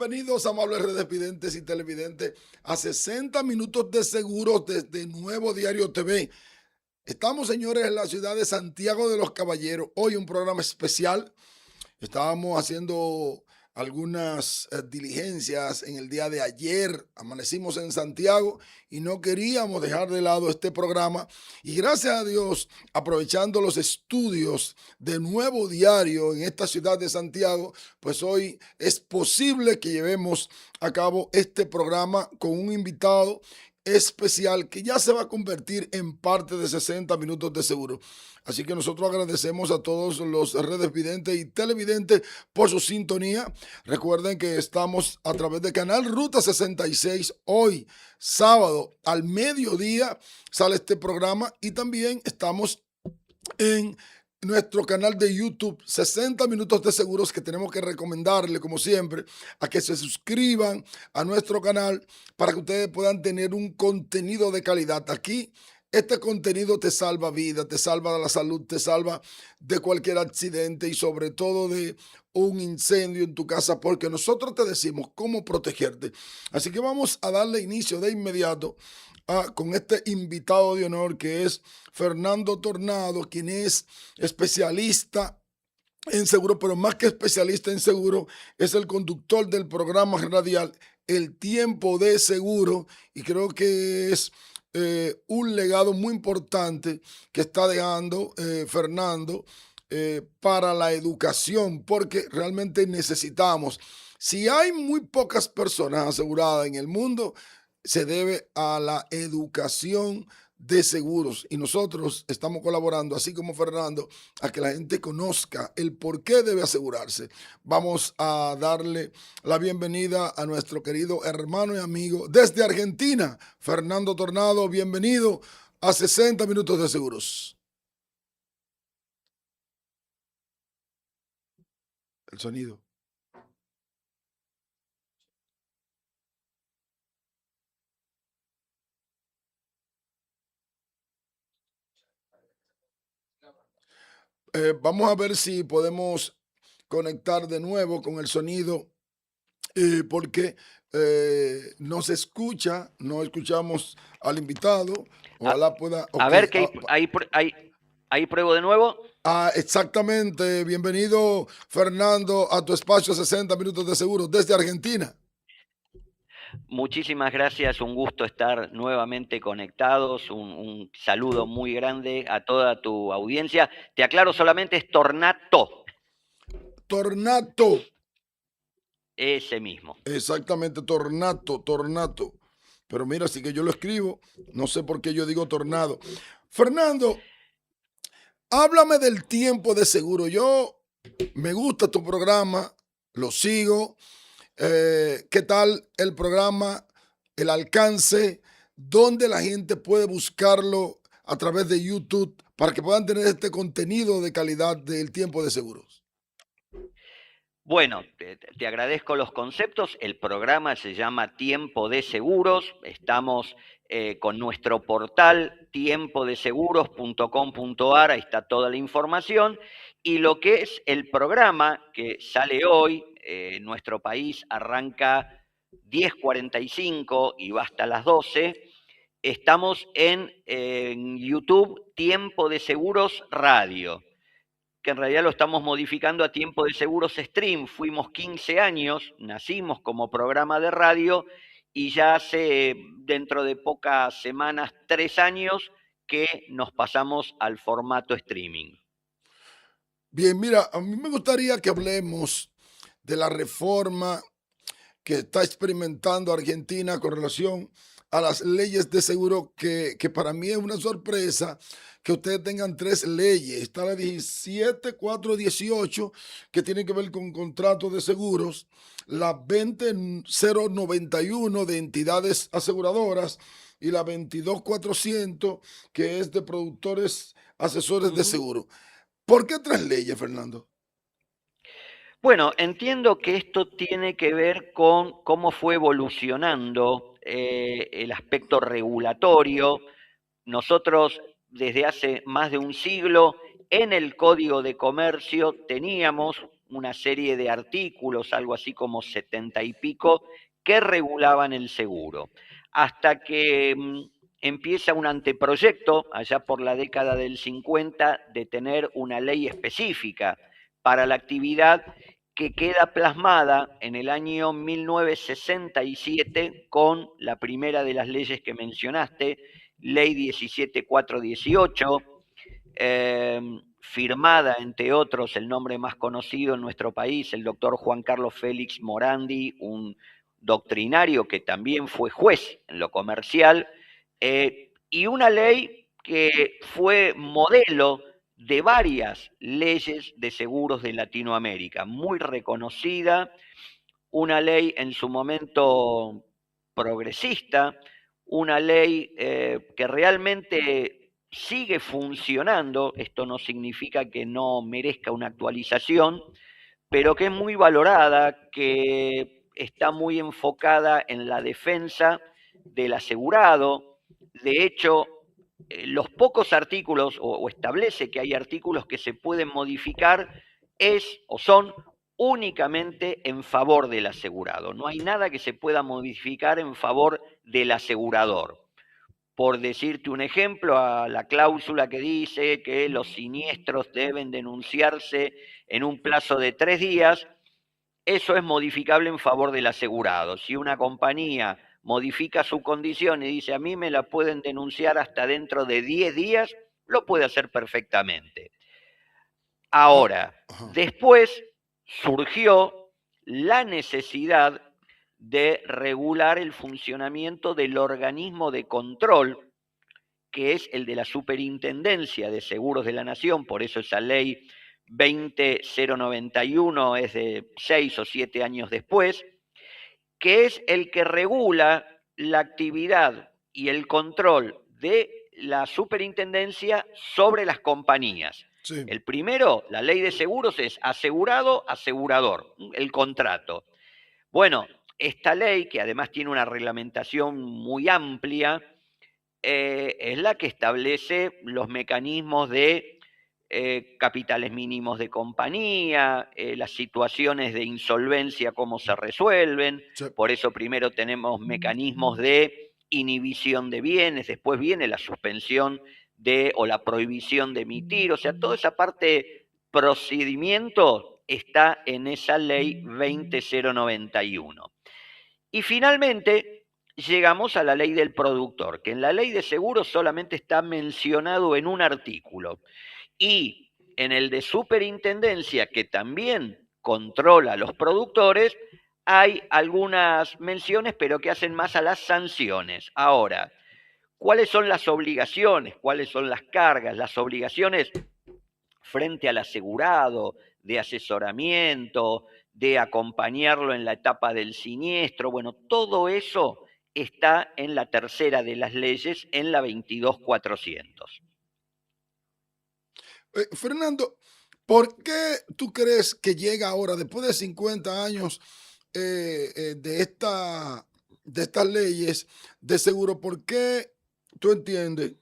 bienvenidos, amables redes videntes y televidentes, a 60 minutos de seguros desde Nuevo Diario TV. Estamos, señores, en la ciudad de Santiago de los Caballeros. Hoy un programa especial. Estábamos haciendo algunas diligencias en el día de ayer. Amanecimos en Santiago y no queríamos dejar de lado este programa. Y gracias a Dios, aprovechando los estudios de Nuevo Diario en esta ciudad de Santiago, pues hoy es posible que llevemos a cabo este programa con un invitado especial que ya se va a convertir en parte de 60 minutos de seguro. Así que nosotros agradecemos a todos los redes videntes y televidentes por su sintonía. Recuerden que estamos a través de Canal Ruta 66. Hoy, sábado, al mediodía, sale este programa y también estamos en nuestro canal de YouTube, 60 minutos de seguros, que tenemos que recomendarle, como siempre, a que se suscriban a nuestro canal para que ustedes puedan tener un contenido de calidad. Aquí, este contenido te salva vida, te salva la salud, te salva de cualquier accidente y sobre todo de un incendio en tu casa, porque nosotros te decimos cómo protegerte. Así que vamos a darle inicio de inmediato con este invitado de honor, que es Fernando Tornado, quien es especialista en seguro, pero más que especialista en seguro, es el conductor del programa radial El Tiempo de Seguro, y creo que es un legado muy importante que está dejando Fernando para la educación, porque realmente necesitamos. Si hay muy pocas personas aseguradas en el mundo, se debe a la educación de seguros, y nosotros estamos colaborando, así como Fernando, a que la gente conozca el por qué debe asegurarse. Vamos a darle la bienvenida a nuestro querido hermano y amigo desde Argentina, Fernando Tornado. Bienvenido a 60 minutos de seguros. El sonido. Vamos a ver si podemos conectar de nuevo con el sonido, porque no se escucha, no escuchamos al invitado. Ojalá pueda. A Ok. ver, que ahí pruebo de nuevo. Exactamente. Bienvenido, Fernando, a tu espacio 60 minutos de seguro desde Argentina. Muchísimas gracias, un gusto estar nuevamente conectados, un saludo muy grande a toda tu audiencia. Te aclaro, solamente es Tornato. Tornato. Ese mismo. Exactamente, Tornato. Pero mira, así que yo lo escribo, no sé por qué yo digo tornado. Fernando, háblame del tiempo de seguro. Yo me gusta tu programa, lo sigo. ¿Qué tal el programa, el alcance, dónde la gente puede buscarlo a través de YouTube para que puedan tener este contenido de calidad del tiempo de seguros? Bueno, te agradezco los conceptos. El programa se llama Tiempo de Seguros. Estamos con nuestro portal tiempodeseguros.com.ar, ahí está toda la información. Y lo que es el programa que sale hoy, nuestro país arranca 10:45 y va hasta las 12. Estamos en YouTube, Tiempo de Seguros Radio, que en realidad lo estamos modificando a Tiempo de Seguros Stream. Fuimos 15 años, nacimos como programa de radio y ya hace, dentro de pocas semanas, 3 años que nos pasamos al formato streaming. Bien, mira, a mí me gustaría que hablemos de la reforma que está experimentando Argentina con relación a las leyes de seguro, que para mí es una sorpresa que ustedes tengan tres leyes. Está la 17418, que tiene que ver con contratos de seguros, la 20091 de entidades aseguradoras y la 22400, que es de productores asesores de seguro. ¿Por qué tres leyes, Fernando? Bueno, entiendo que esto tiene que ver con cómo fue evolucionando el aspecto regulatorio. Nosotros desde hace más de un siglo en el Código de Comercio teníamos una serie de artículos, algo así como 70 y pico, que regulaban el seguro. Hasta que empieza un anteproyecto, allá por la década del 50, de tener una ley específica para la actividad que queda plasmada en el año 1967 con la primera de las leyes que mencionaste, Ley 17418, firmada, entre otros, el nombre más conocido en nuestro país, el doctor Juan Carlos Félix Morandi, un doctrinario que también fue juez en lo comercial, y una ley que fue modelo de varias leyes de seguros de Latinoamérica, muy reconocida, una ley en su momento progresista, una ley que realmente sigue funcionando, esto no significa que no merezca una actualización, pero que es muy valorada, que está muy enfocada en la defensa del asegurado. De hecho, los pocos artículos, o establece que hay artículos que se pueden modificar, es o son únicamente en favor del asegurado. No hay nada que se pueda modificar en favor del asegurador. Por decirte un ejemplo, a la cláusula que dice que los siniestros deben denunciarse en un plazo de 3 días, eso es modificable en favor del asegurado. Si una compañía modifica su condición y dice a mí me la pueden denunciar hasta dentro de 10 días, lo puede hacer perfectamente. Ahora, después surgió la necesidad de regular el funcionamiento del organismo de control, que es el de la Superintendencia de Seguros de la Nación, por eso esa ley 20091 es de 6 o 7 años después, que es el que regula la actividad y el control de la superintendencia sobre las compañías. Sí. El primero, la ley de seguros, es asegurado, asegurador, el contrato. Bueno, esta ley, que además tiene una reglamentación muy amplia, es la que establece los mecanismos de capitales mínimos de compañía, las situaciones de insolvencia, cómo se resuelven. Sí. Por eso primero tenemos mecanismos de inhibición de bienes, después viene la suspensión o la prohibición de emitir, o sea, toda esa parte procedimiento está en esa ley 20091. Y finalmente llegamos a la ley del productor, que en la ley de seguros solamente está mencionado en un artículo. Y en el de superintendencia, que también controla a los productores, hay algunas menciones, pero que hacen más a las sanciones. Ahora, ¿cuáles son las obligaciones? ¿Cuáles son las cargas? Las obligaciones frente al asegurado, de asesoramiento, de acompañarlo en la etapa del siniestro. Bueno, todo eso está en la tercera de las leyes, en la 22400. Fernando, ¿por qué tú crees que llega ahora, después de 50 años de estas leyes de seguro, por qué tú entiendes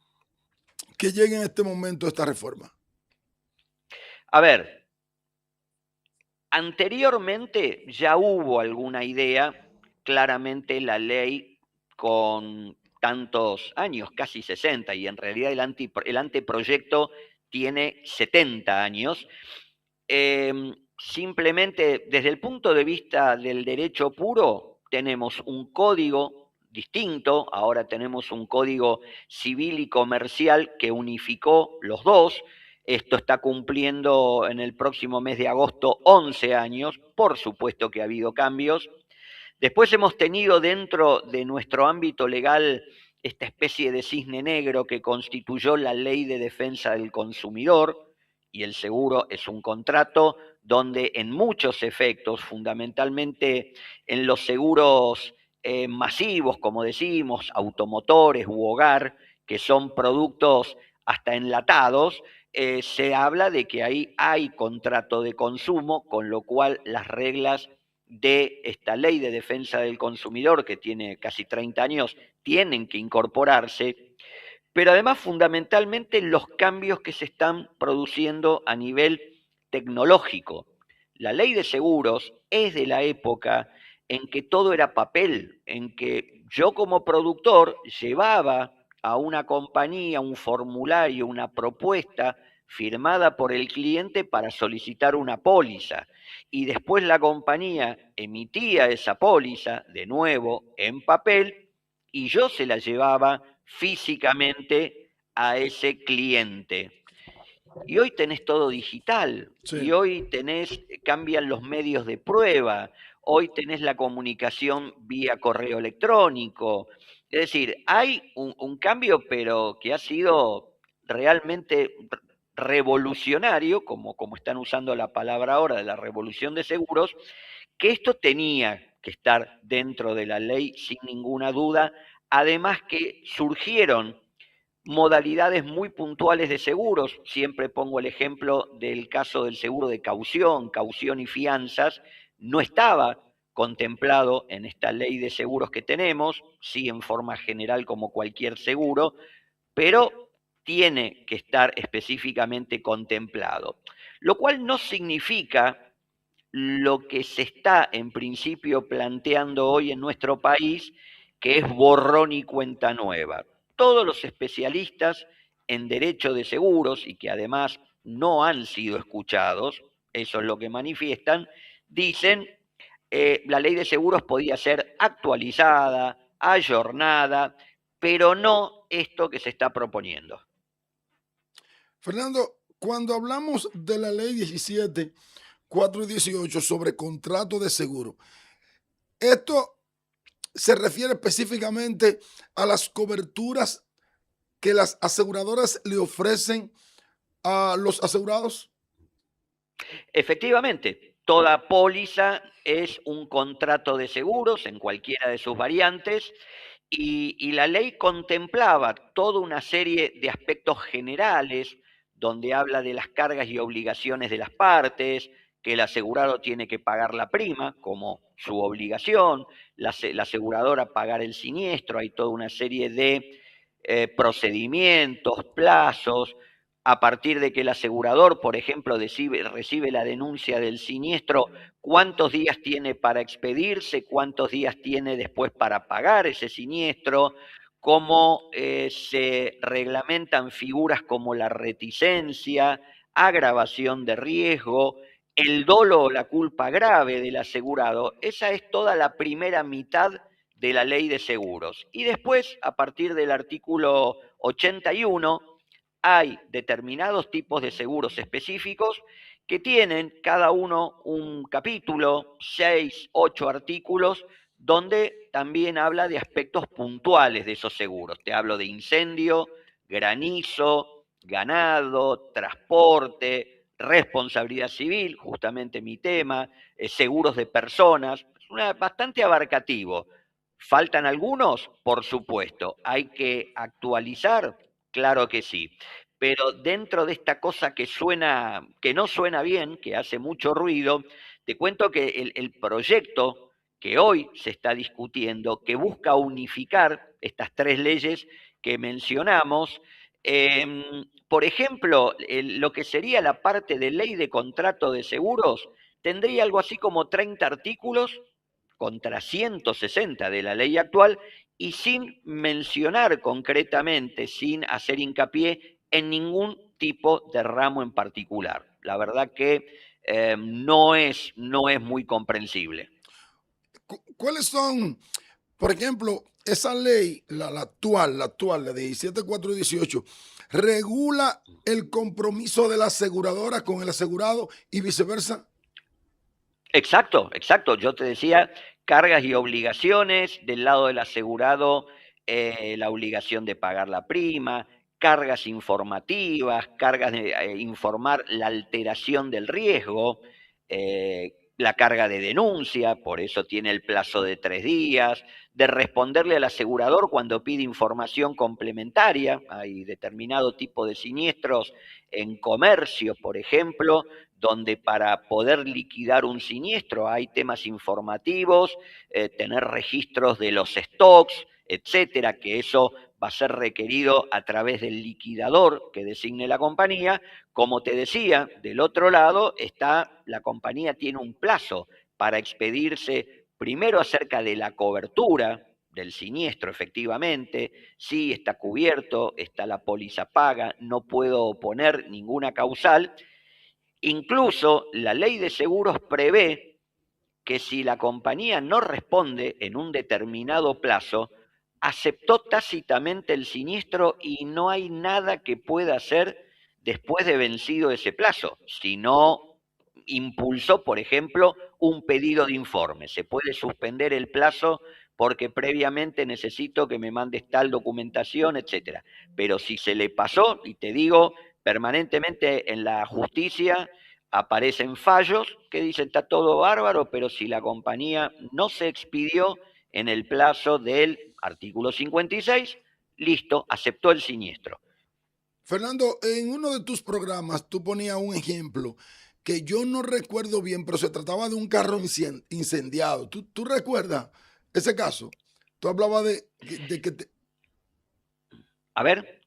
que llegue en este momento esta reforma? A ver, anteriormente ya hubo alguna idea, claramente la ley con tantos años, casi 60, y en realidad el anteproyecto tiene 70 años. Simplemente desde el punto de vista del derecho puro, tenemos un código distinto, ahora tenemos un código civil y comercial que unificó los dos. Esto está cumpliendo en el próximo mes de agosto 11 años, por supuesto que ha habido cambios. Después hemos tenido dentro de nuestro ámbito legal esta especie de cisne negro que constituyó la Ley de Defensa del Consumidor, y el seguro es un contrato donde en muchos efectos, fundamentalmente en los seguros masivos, como decimos, automotores u hogar, que son productos hasta enlatados, se habla de que ahí hay contrato de consumo, con lo cual las reglas de esta ley de defensa del consumidor, que tiene casi 30 años, tienen que incorporarse, pero además fundamentalmente los cambios que se están produciendo a nivel tecnológico. La ley de seguros es de la época en que todo era papel, en que yo como productor llevaba a una compañía un formulario, una propuesta firmada por el cliente para solicitar una póliza. Y después la compañía emitía esa póliza, de nuevo, en papel, y yo se la llevaba físicamente a ese cliente. Y hoy tenés todo digital, y Sí. hoy cambian los medios de prueba, hoy tenés la comunicación vía correo electrónico. Es decir, hay un cambio, pero que ha sido realmente revolucionario, como están usando la palabra ahora de la revolución de seguros, que esto tenía que estar dentro de la ley sin ninguna duda, además que surgieron modalidades muy puntuales de seguros. Siempre pongo el ejemplo del caso del seguro de caución y fianzas. No estaba contemplado en esta ley de seguros que tenemos, sí en forma general como cualquier seguro, pero tiene que estar específicamente contemplado. Lo cual no significa lo que se está en principio planteando hoy en nuestro país, que es borrón y cuenta nueva. Todos los especialistas en derecho de seguros y que además no han sido escuchados, eso es lo que manifiestan, dicen la ley de seguros podía ser actualizada, ayornada, pero no esto que se está proponiendo. Fernando, cuando hablamos de la ley 17.418 sobre contrato de seguro, esto se refiere específicamente a las coberturas que las aseguradoras le ofrecen a los asegurados. Efectivamente, toda póliza es un contrato de seguros en cualquiera de sus variantes y la ley contemplaba toda una serie de aspectos generales donde habla de las cargas y obligaciones de las partes, que el asegurado tiene que pagar la prima como su obligación, la aseguradora pagar el siniestro, hay toda una serie de procedimientos, plazos, a partir de que el asegurador, por ejemplo, recibe la denuncia del siniestro, cuántos días tiene para expedirse, cuántos días tiene después para pagar ese siniestro, cómo se reglamentan figuras como la reticencia, agravación de riesgo, el dolo o la culpa grave del asegurado. Esa es toda la primera mitad de la ley de seguros. Y después, a partir del artículo 81, hay determinados tipos de seguros específicos que tienen cada uno un capítulo, 6, 8 artículos, donde también habla de aspectos puntuales de esos seguros. Te hablo de incendio, granizo, ganado, transporte, responsabilidad civil, justamente mi tema, seguros de personas, bastante abarcativo. ¿Faltan algunos? Por supuesto. ¿Hay que actualizar? Claro que sí. Pero dentro de esta cosa que no suena bien, que hace mucho ruido, te cuento que el proyecto que hoy se está discutiendo, que busca unificar estas tres leyes que mencionamos, por ejemplo, lo que sería la parte de ley de contrato de seguros, tendría algo así como 30 artículos contra 160 de la ley actual y sin mencionar concretamente, sin hacer hincapié en ningún tipo de ramo en particular. La verdad que no es muy comprensible. ¿Cuáles son, por ejemplo, esa ley, la 17.418, regula el compromiso de la aseguradora con el asegurado y viceversa? Exacto, exacto. Yo te decía, cargas y obligaciones del lado del asegurado, la obligación de pagar la prima, cargas informativas, cargas de informar la alteración del riesgo, la carga de denuncia, por eso tiene el plazo de 3 días, de responderle al asegurador cuando pide información complementaria. Hay determinado tipo de siniestros en comercio, por ejemplo, donde para poder liquidar un siniestro hay temas informativos, tener registros de los stocks, etcétera, que eso va a ser requerido a través del liquidador que designe la compañía. Como te decía, del otro lado está, la compañía tiene un plazo para expedirse primero acerca de la cobertura del siniestro, efectivamente, sí está cubierto, está la póliza paga, no puedo poner ninguna causal. Incluso la ley de seguros prevé que si la compañía no responde en un determinado plazo, aceptó tácitamente el siniestro y no hay nada que pueda hacer después de vencido ese plazo, si no impulsó, por ejemplo, un pedido de informe. Se puede suspender el plazo porque previamente necesito que me mandes tal documentación, etcétera. Pero si se le pasó, y te digo, permanentemente en la justicia aparecen fallos que dicen está todo bárbaro, pero si la compañía no se expidió en el plazo del artículo 56, listo, aceptó el siniestro. Fernando, en uno de tus programas tú ponías un ejemplo que yo no recuerdo bien, pero se trataba de un carro incendiado. ¿Tú recuerdas ese caso? Tú hablabas de que A ver.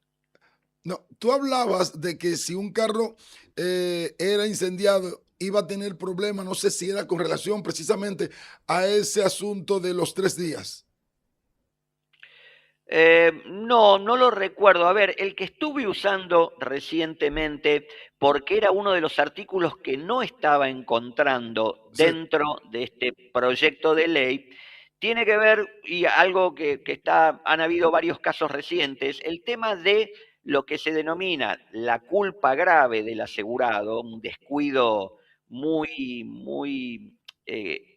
no, tú hablabas de que si un carro era incendiado iba a tener problemas, no sé si era con relación precisamente a ese asunto de los 3 días. No, no lo recuerdo. A ver, el que estuve usando recientemente, porque era uno de los artículos que no estaba encontrando Sí, dentro de este proyecto de ley, tiene que ver, y algo que está, han habido varios casos recientes, el tema de lo que se denomina la culpa grave del asegurado, un descuido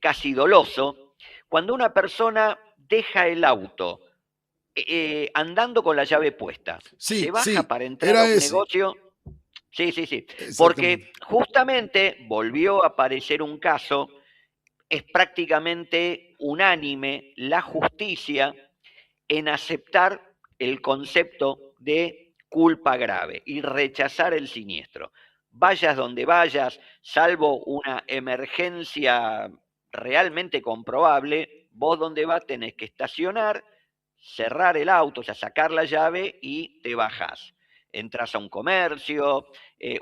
casi doloso, cuando una persona deja el auto andando con la llave puesta. Se sí, baja sí, para entrar a era un ese, negocio. Sí, sí, sí. exactamente. Porque justamente volvió a aparecer un caso, es prácticamente unánime la justicia en aceptar el concepto de culpa grave y rechazar el siniestro. Vayas donde vayas, salvo una emergencia realmente comprobable, vos donde vas tenés que estacionar, cerrar el auto, o sea, sacar la llave y te bajás. Entras a un comercio,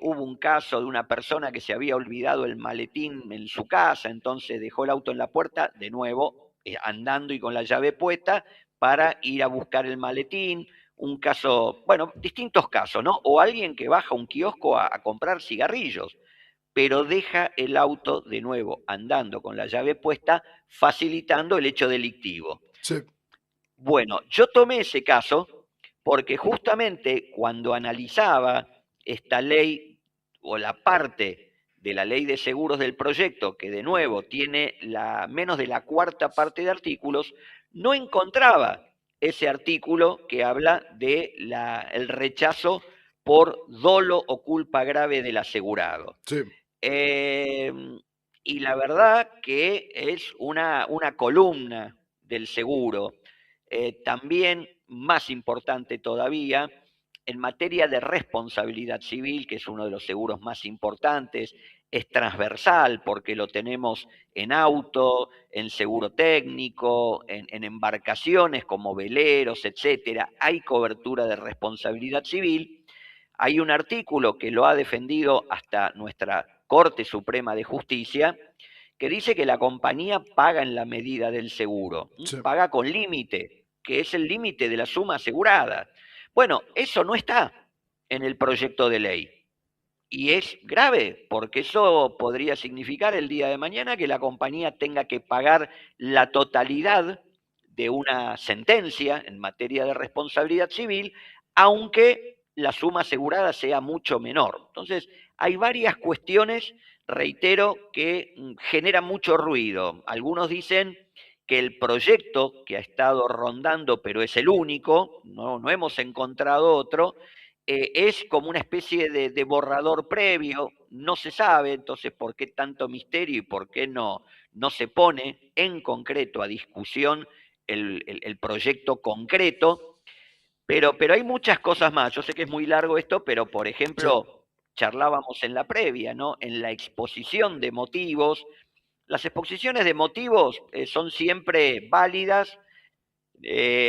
hubo un caso de una persona que se había olvidado el maletín en su casa, entonces dejó el auto en la puerta, de nuevo, andando y con la llave puesta, para ir a buscar el maletín, un caso, bueno, distintos casos, ¿no? O alguien que baja a un kiosco a comprar cigarrillos, pero deja el auto de nuevo andando con la llave puesta, facilitando el hecho delictivo. Sí, Bueno, yo tomé ese caso porque justamente cuando analizaba esta ley o la parte de la ley de seguros del proyecto, que de nuevo tiene menos de la cuarta parte de artículos, no encontraba ese artículo que habla de el rechazo por dolo o culpa grave del asegurado. sí, Eh, y la verdad que es una columna del seguro. También, más importante todavía, en materia de responsabilidad civil, que es uno de los seguros más importantes, es transversal porque lo tenemos en auto, en seguro técnico, en embarcaciones como veleros, etcétera. Hay cobertura de responsabilidad civil. Hay un artículo que lo ha defendido hasta nuestra Corte Suprema de Justicia, que dice que la compañía paga en la medida del seguro, sí. paga con límite, que es el límite de la suma asegurada. Bueno, eso no está en el proyecto de ley. Y es grave, porque eso podría significar el día de mañana que la compañía tenga que pagar la totalidad de una sentencia en materia de responsabilidad civil, aunque la suma asegurada sea mucho menor. Entonces, hay varias cuestiones, reitero, que generan mucho ruido. Algunos dicen que el proyecto que ha estado rondando, pero es el único, no hemos encontrado otro, es como una especie de borrador previo, no se sabe, entonces, por qué tanto misterio y por qué no se pone en concreto a discusión el proyecto concreto, pero hay muchas cosas más. Yo sé que es muy largo esto, pero por Sí. ejemplo, charlábamos en la previa, ¿no? En la exposición de motivos. Las exposiciones de motivos son siempre válidas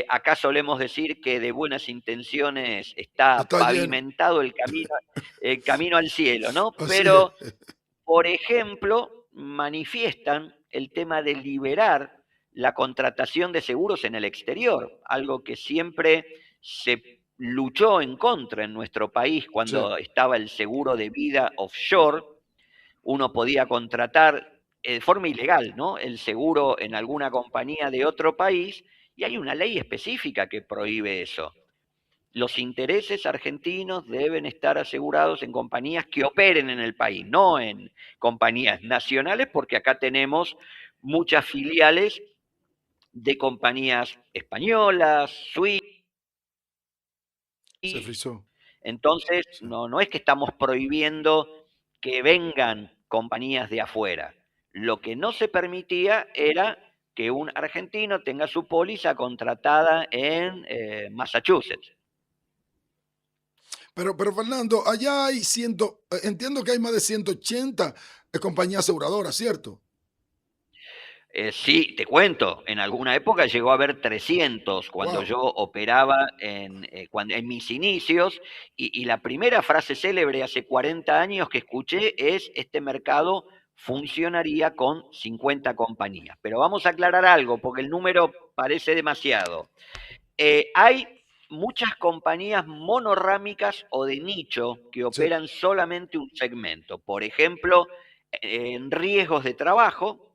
Acá solemos decir que de buenas intenciones está Está lleno. pavimentado el camino al cielo, ¿no? Así Pero, es. por ejemplo, manifiestan el tema de liberar la contratación de seguros en el exterior, algo que siempre se luchó en contra en nuestro país Sí. cuando estaba el seguro de vida offshore. Uno podía contratar de forma ilegal, ¿no?, el seguro en alguna compañía de otro país, y hay una ley específica que prohíbe eso. Los intereses argentinos deben estar asegurados en compañías que operen en el país, no en compañías nacionales, porque acá tenemos muchas filiales de compañías españolas, suizas. Se frizó. Entonces, Sí. no es que estamos prohibiendo que vengan compañías de afuera. Lo que no se permitía era que un argentino tenga su póliza contratada en Massachusetts. Pero Fernando, allá hay entiendo que hay más de 180 compañías aseguradoras, ¿cierto? Sí, te cuento, en alguna época llegó a haber 300 cuando Wow. yo operaba en mis inicios, y la primera frase célebre hace 40 años que escuché es: este mercado funcionaría con 50 compañías. Pero vamos a aclarar algo, porque el número parece demasiado. Hay muchas compañías monorrámicas o de nicho que Sí. operan solamente un segmento. Por ejemplo, en riesgos de trabajo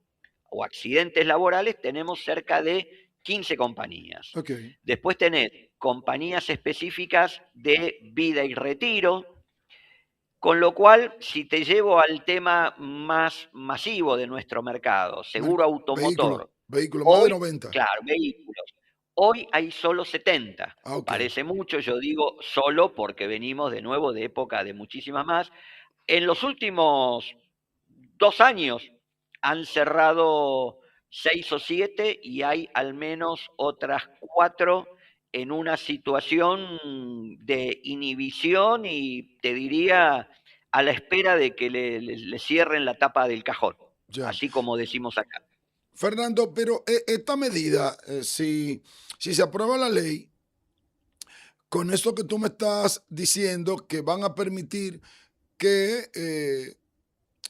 o accidentes laborales tenemos cerca de 15 compañías. Ok. Después tenés compañías específicas de vida y retiro, con lo cual, si te llevo al tema más masivo de nuestro mercado, seguro Vehículo. automotor, Vehículo. Más de hoy, 90. claro, vehículos, hoy hay solo 70. Ah, ok. Parece mucho, yo digo solo porque venimos de nuevo de época de muchísimas más. En los últimos 2 años han cerrado 6 o 7, y hay al menos otras 4 en una situación de inhibición y te diría a la espera de que le cierren la tapa del cajón, Ya. así como decimos acá. Fernando, pero esta medida, si se aprueba la ley, con esto que tú me estás diciendo, que van a permitir que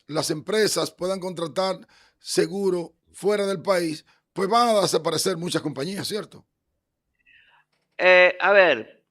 las empresas puedan contratar seguro fuera del país, pues van a desaparecer muchas compañías, ¿cierto? A ver,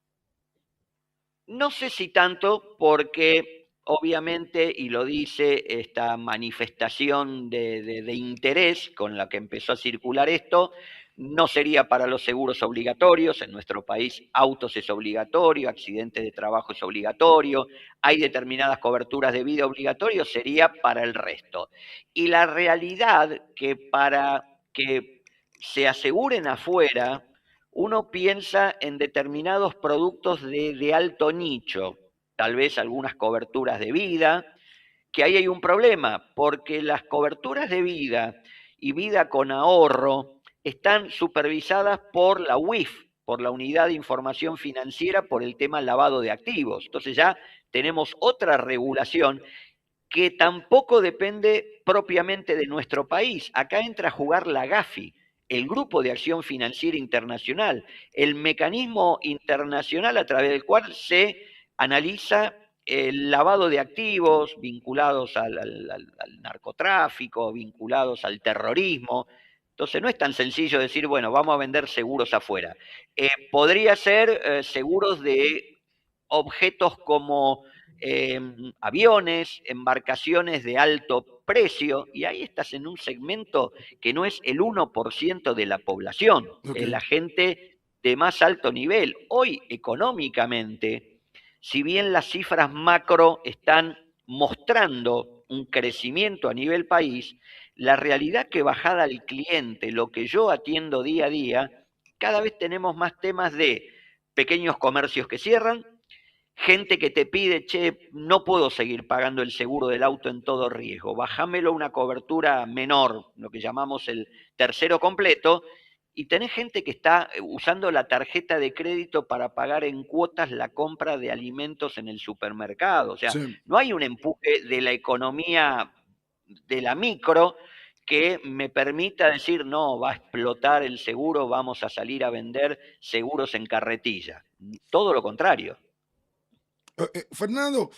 no sé si tanto, porque obviamente, y lo dice esta manifestación de interés con la que empezó a circular esto, no sería para los seguros obligatorios. En nuestro país autos es obligatorio, accidentes de trabajo es obligatorio, hay determinadas coberturas de vida obligatorios, sería para el resto. Y la realidad que para que se aseguren afuera, uno piensa en determinados productos de alto nicho, tal vez algunas coberturas de vida, que ahí hay un problema, porque las coberturas de vida y vida con ahorro están supervisadas por la UIF, por la Unidad de Información Financiera, por el tema lavado de activos. Entonces ya tenemos otra regulación que tampoco depende propiamente de nuestro país. Acá entra a jugar la GAFI, el Grupo de Acción Financiera Internacional, el mecanismo internacional a través del cual se analiza el lavado de activos vinculados al narcotráfico, vinculados al terrorismo. Entonces no es tan sencillo decir, bueno, vamos a vender seguros afuera. Podría ser seguros de objetos como aviones, embarcaciones de alto precio, y ahí estás en un segmento que no es el 1% de la población, Ok. es la gente de más alto nivel. Hoy, económicamente, si bien las cifras macro están mostrando un crecimiento a nivel país, la realidad que bajada al cliente, lo que yo atiendo día a día, cada vez tenemos más temas de pequeños comercios que cierran, gente que te pide, che, no puedo seguir pagando el seguro del auto en todo riesgo, bajámelo a una cobertura menor, lo que llamamos el tercero completo, y tenés gente que está usando la tarjeta de crédito para pagar en cuotas la compra de alimentos en el supermercado. O sea, Sí. no hay un empuje de la economía de la micro que me permita decir, no, va a explotar el seguro, vamos a salir a vender seguros en carretilla. Todo lo contrario. Fernando,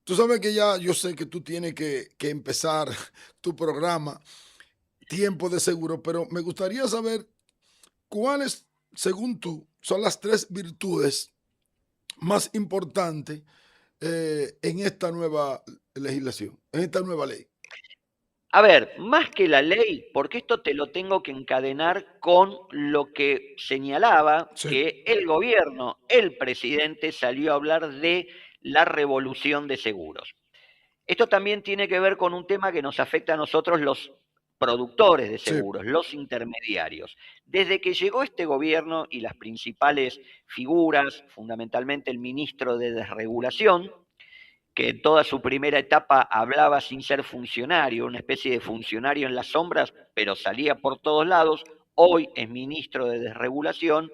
tú sabes que ya yo sé que tú tienes que empezar tu programa, Tiempo de Seguro, pero me gustaría saber cuáles, según tú, son las tres virtudes más importantes en esta nueva legislación, en esta nueva ley. A ver, más que la ley, porque esto te lo tengo que encadenar con lo que señalaba Sí, que el gobierno, el presidente salió a hablar de la revolución de seguros. Esto también tiene que ver con un tema que nos afecta a nosotros los productores de sí, seguros, los intermediarios. Desde que llegó este gobierno y las principales figuras, fundamentalmente el ministro de Desregulación, que en toda su primera etapa hablaba sin ser funcionario, una especie de funcionario en las sombras, pero salía por todos lados, hoy es ministro de Desregulación,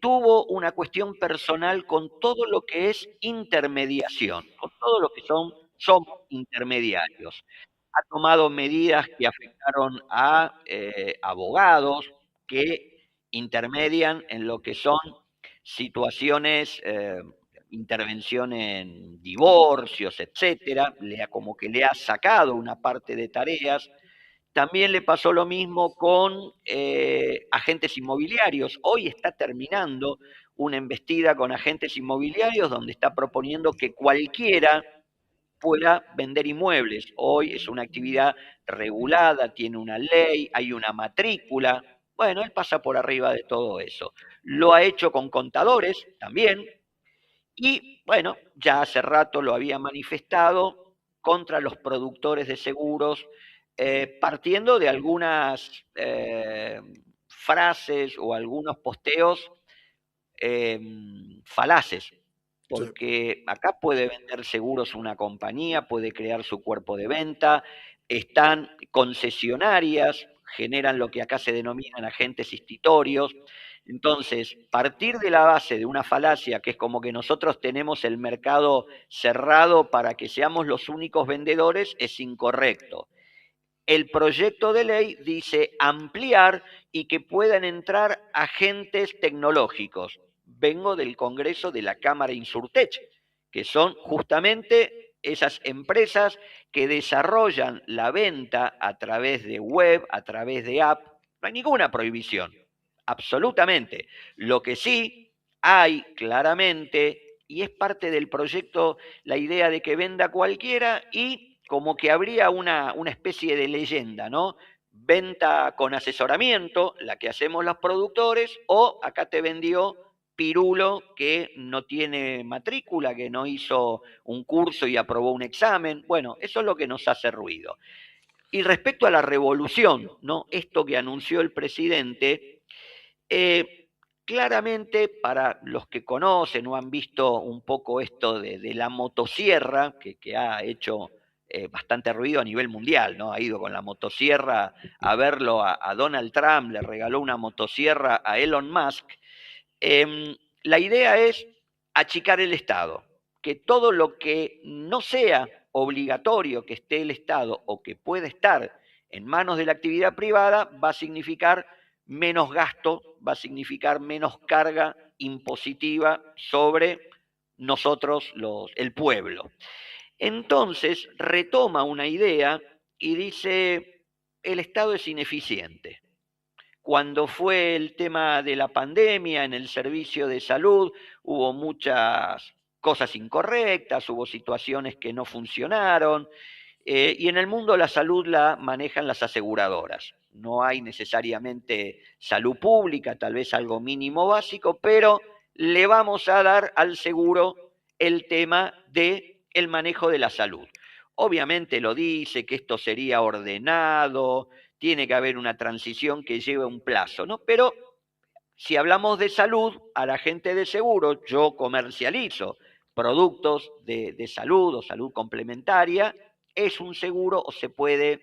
tuvo una cuestión personal con todo lo que es intermediación, con todo lo que somos intermediarios. Ha tomado medidas que afectaron a abogados que intermedian en lo que son situaciones, intervención en divorcios, etcétera, como que le ha sacado una parte de tareas. También le pasó lo mismo con agentes inmobiliarios. Hoy está terminando una embestida con agentes inmobiliarios donde está proponiendo que cualquiera pueda vender inmuebles. Hoy es una actividad regulada, tiene una ley, hay una matrícula. Bueno, él pasa por arriba de todo eso. Lo ha hecho con contadores también, y bueno, ya hace rato lo había manifestado contra los productores de seguros, partiendo de algunas frases o algunos posteos falaces, sí. porque acá puede vender seguros una compañía, puede crear su cuerpo de venta, están concesionarias, generan lo que acá se denominan agentes institutorios. Entonces, partir de la base de una falacia que es como que nosotros tenemos el mercado cerrado para que seamos los únicos vendedores es incorrecto. El proyecto de ley dice ampliar y que puedan entrar agentes tecnológicos. Vengo del Congreso de la Cámara Insurtech, que son justamente esas empresas que desarrollan la venta a través de web, a través de app. No hay ninguna prohibición, absolutamente. Lo que sí hay claramente, y es parte del proyecto, la idea de que venda cualquiera y como que habría una especie de leyenda, ¿no? Venta con asesoramiento, la que hacemos los productores, o acá te vendió Pirulo que no tiene matrícula, que no hizo un curso y aprobó un examen. Bueno, eso es lo que nos hace ruido. Y respecto a la revolución, ¿no? Esto que anunció el presidente, eh, claramente para los que conocen o han visto un poco esto de la motosierra, que ha hecho bastante ruido a nivel mundial, ¿no? Ha ido con la motosierra a verlo a Donald Trump, le regaló una motosierra a Elon Musk. La idea es achicar el Estado, que todo lo que no sea obligatorio que esté el Estado o que pueda estar en manos de la actividad privada va a significar menos gasto, va a significar menos carga impositiva sobre nosotros, el pueblo. Entonces retoma una idea y dice, el Estado es ineficiente. Cuando fue el tema de la pandemia en el servicio de salud, hubo muchas cosas incorrectas, hubo situaciones que no funcionaron, y en el mundo la salud la manejan las aseguradoras. No hay necesariamente salud pública, tal vez algo mínimo básico, pero le vamos a dar al seguro el tema de el manejo de la salud. Obviamente lo dice que esto sería ordenado, tiene que haber una transición que lleve un plazo, ¿no? Pero si hablamos de salud, a la gente de seguro, yo comercializo productos de salud o salud complementaria, es un seguro o se puede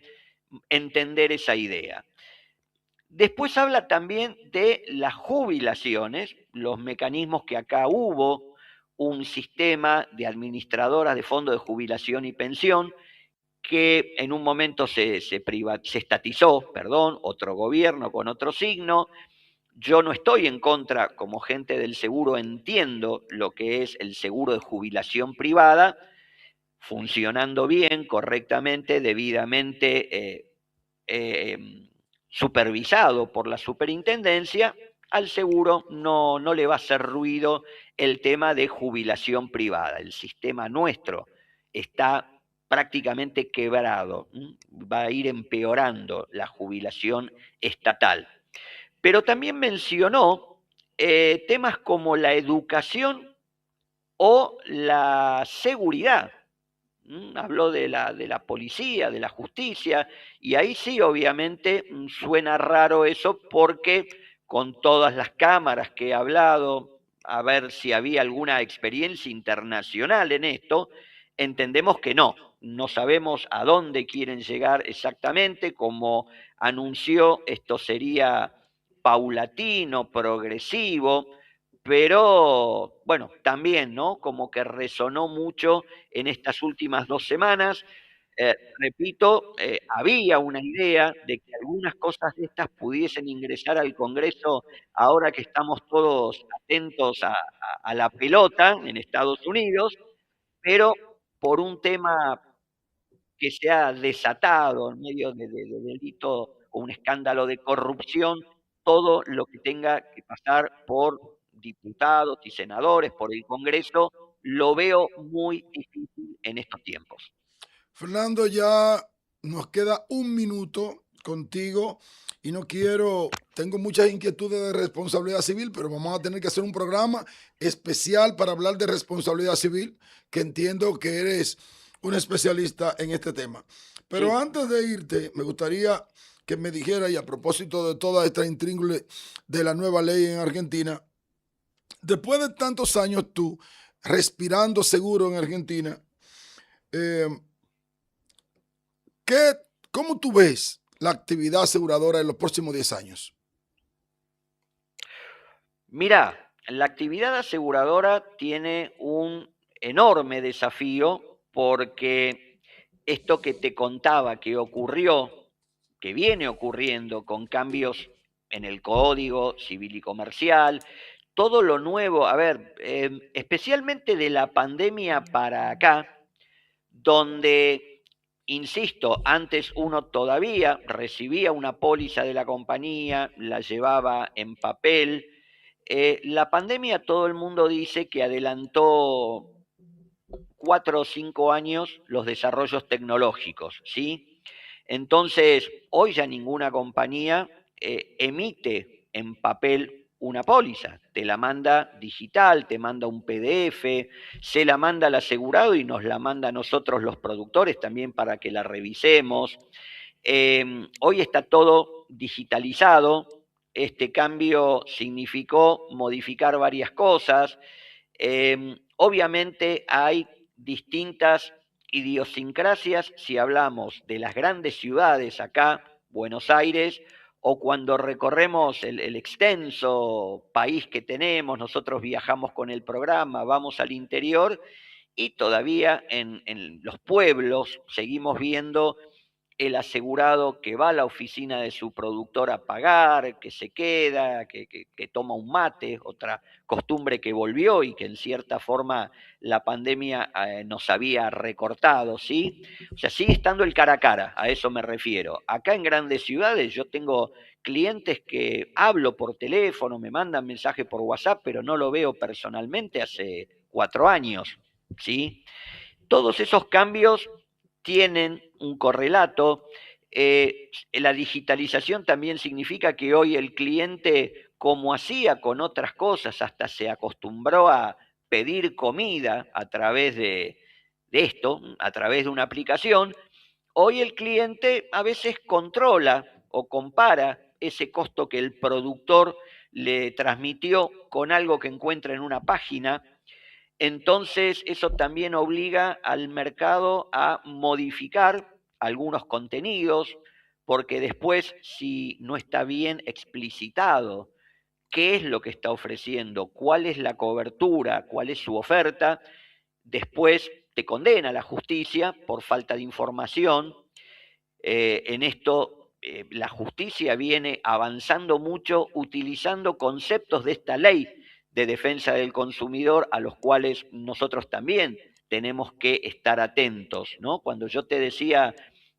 entender esa idea. Después habla también de las jubilaciones, los mecanismos que acá hubo, un sistema de administradoras de fondos de jubilación y pensión que en un momento se estatizó, perdón, otro gobierno con otro signo. Yo no estoy en contra, como gente del seguro entiendo lo que es el seguro de jubilación privada, funcionando bien, correctamente, debidamente supervisado por la superintendencia, al seguro no le va a hacer ruido el tema de jubilación privada. El sistema nuestro está prácticamente quebrado, va a ir empeorando la jubilación estatal. Pero también mencionó temas como la educación o la seguridad. Habló de la policía, de la justicia, y ahí sí, obviamente, suena raro eso porque con todas las cámaras que he hablado, a ver si había alguna experiencia internacional en esto, entendemos que no sabemos a dónde quieren llegar exactamente, como anunció, esto sería paulatino, progresivo, pero bueno, también, ¿no? Como que resonó mucho en estas últimas 2 semanas. Repito, había una idea de que algunas cosas de estas pudiesen ingresar al Congreso ahora que estamos todos atentos a la pelota en Estados Unidos, pero por un tema que se ha desatado en medio de delito o un escándalo de corrupción, todo lo que tenga que pasar por diputados y senadores, por el Congreso, lo veo muy difícil en estos tiempos. Fernando, ya nos queda un minuto contigo y no quiero, tengo muchas inquietudes de responsabilidad civil, pero vamos a tener que hacer un programa especial para hablar de responsabilidad civil, que entiendo que eres un especialista en este tema. Pero Sí. antes de irte, me gustaría que me dijera, y a propósito de toda esta intríngulis de la nueva ley en Argentina, después de tantos años tú respirando seguro en Argentina, eh, ¿Qué, ¿cómo tú ves la actividad aseguradora en los próximos 10 años? Mira, la actividad aseguradora tiene un enorme desafío porque esto que te contaba que ocurrió, que viene ocurriendo con cambios en el Código Civil y Comercial, todo lo nuevo, a ver, especialmente de la pandemia para acá, donde, insisto, antes uno todavía recibía una póliza de la compañía, la llevaba en papel. La pandemia, todo el mundo dice que adelantó 4 o 5 años los desarrollos tecnológicos, ¿sí? Entonces, hoy ya ninguna compañía emite en papel una póliza, te la manda digital, te manda un PDF, se la manda al asegurado y nos la manda a nosotros los productores también para que la revisemos. Hoy está todo digitalizado, este cambio significó modificar varias cosas. Obviamente hay distintas idiosincrasias si hablamos de las grandes ciudades acá, Buenos Aires, o cuando recorremos el extenso país que tenemos, nosotros viajamos con el programa, vamos al interior y todavía en los pueblos seguimos viendo el asegurado que va a la oficina de su productor a pagar, que se queda, que toma un mate, otra costumbre que volvió y que en cierta forma la pandemia nos había recortado, ¿sí? O sea, sigue estando el cara a cara, a eso me refiero. Acá en grandes ciudades yo tengo clientes que hablo por teléfono, me mandan mensajes por WhatsApp, pero no lo veo personalmente hace 4 años, ¿sí? Todos esos cambios tienen un correlato. La digitalización también significa que hoy el cliente, como hacía con otras cosas, hasta se acostumbró a pedir comida a través de esto, a través de una aplicación, hoy el cliente a veces controla o compara ese costo que el productor le transmitió con algo que encuentra en una página. Entonces, eso también obliga al mercado a modificar algunos contenidos, porque después, si no está bien explicitado qué es lo que está ofreciendo, cuál es la cobertura, cuál es su oferta, después te condena la justicia por falta de información. En esto la justicia viene avanzando mucho utilizando conceptos de esta ley de defensa del consumidor a los cuales nosotros también tenemos que estar atentos, ¿no? Cuando yo te decía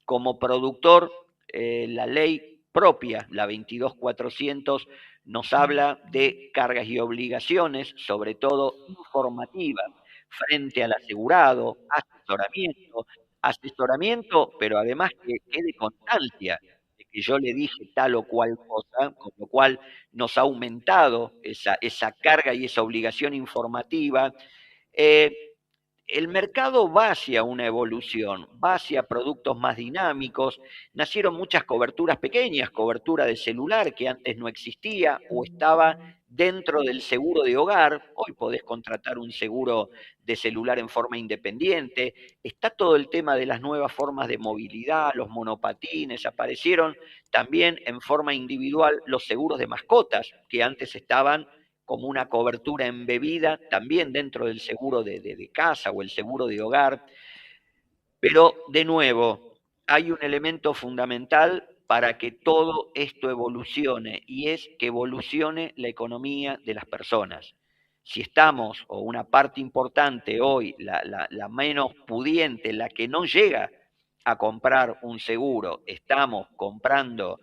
como productor, la ley propia, la 22.400, nos habla de cargas y obligaciones, sobre todo informativas, frente al asegurado, asesoramiento, pero además que quede constancia de que yo le dije tal o cual cosa, con lo cual nos ha aumentado esa carga y esa obligación informativa. Eh, el mercado va hacia una evolución, va hacia productos más dinámicos. Nacieron muchas coberturas pequeñas, cobertura de celular que antes no existía o estaba dentro del seguro de hogar. Hoy podés contratar un seguro de celular en forma independiente. Está todo el tema de las nuevas formas de movilidad, los monopatines. Aparecieron también en forma individual los seguros de mascotas, que antes estaban como una cobertura embebida también dentro del seguro de casa o el seguro de hogar. Pero, de nuevo, hay un elemento fundamental para que todo esto evolucione, y es que evolucione la economía de las personas. Si estamos, o una parte importante hoy, la menos pudiente, la que no llega a comprar un seguro, estamos comprando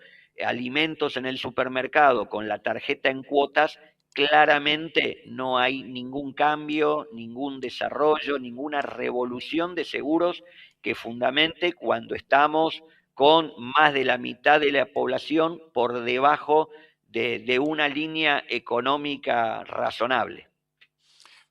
alimentos en el supermercado con la tarjeta en cuotas, claramente no hay ningún cambio, ningún desarrollo, ninguna revolución de seguros que fundamente cuando estamos con más de la mitad de la población por debajo de una línea económica razonable.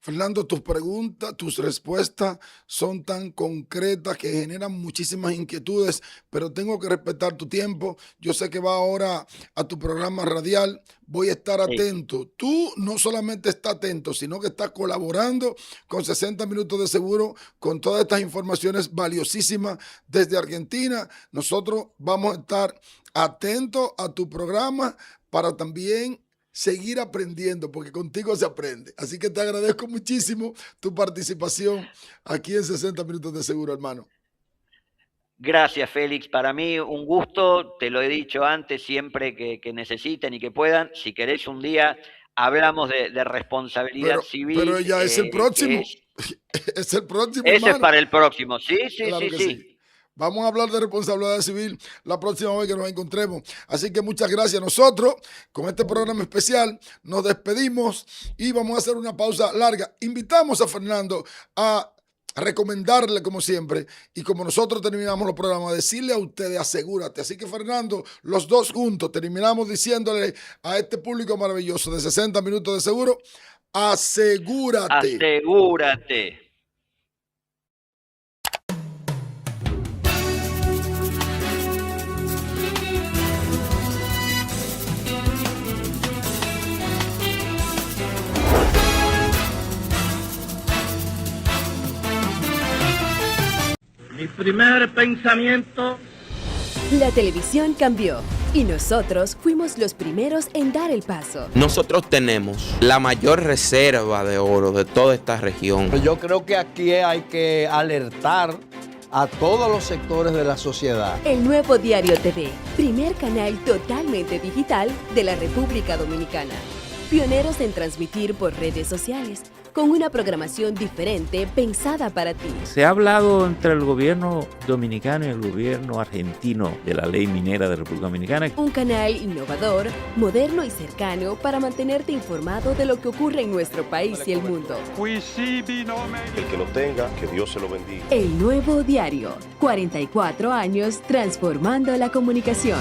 Fernando, tus preguntas, tus respuestas son tan concretas que generan muchísimas inquietudes, pero tengo que respetar tu tiempo. Yo sé que va ahora a tu programa radial. Voy a estar atento. Tú no solamente estás atento, sino que estás colaborando con 60 Minutos de Seguro, con todas estas informaciones valiosísimas desde Argentina. Nosotros vamos a estar atentos a tu programa para también seguir aprendiendo, porque contigo se aprende. Así que te agradezco muchísimo tu participación aquí en 60 Minutos de Seguro, hermano. Gracias, Félix. Para mí un gusto, te lo he dicho antes, siempre que necesiten y que puedan. Si querés un día, hablamos de responsabilidad civil. Pero ya es el próximo. Es el próximo, ese hermano. Es para el próximo. Sí. Vamos a hablar de responsabilidad civil la próxima vez que nos encontremos. Así que muchas gracias. Nosotros, con este programa especial, nos despedimos y vamos a hacer una pausa larga. Invitamos a Fernando a recomendarle, como siempre, y como nosotros terminamos los programas, decirle a ustedes, asegúrate. Así que, Fernando, los dos juntos terminamos diciéndole a este público maravilloso de 60 Minutos de Seguro, asegúrate. Asegúrate. Mi primer pensamiento. La televisión cambió y nosotros fuimos los primeros en dar el paso. Nosotros tenemos la mayor reserva de oro de toda esta región. Yo creo que aquí hay que alertar a todos los sectores de la sociedad. El Nuevo Diario TV, primer canal totalmente digital de la República Dominicana. Pioneros en transmitir por redes sociales, con una programación diferente pensada para ti. Se ha hablado entre el gobierno dominicano y el gobierno argentino de la ley minera de la República Dominicana. Un canal innovador, moderno y cercano para mantenerte informado de lo que ocurre en nuestro país y el mundo. El que lo tenga, que Dios se lo bendiga. El Nuevo Diario, 44 años transformando la comunicación.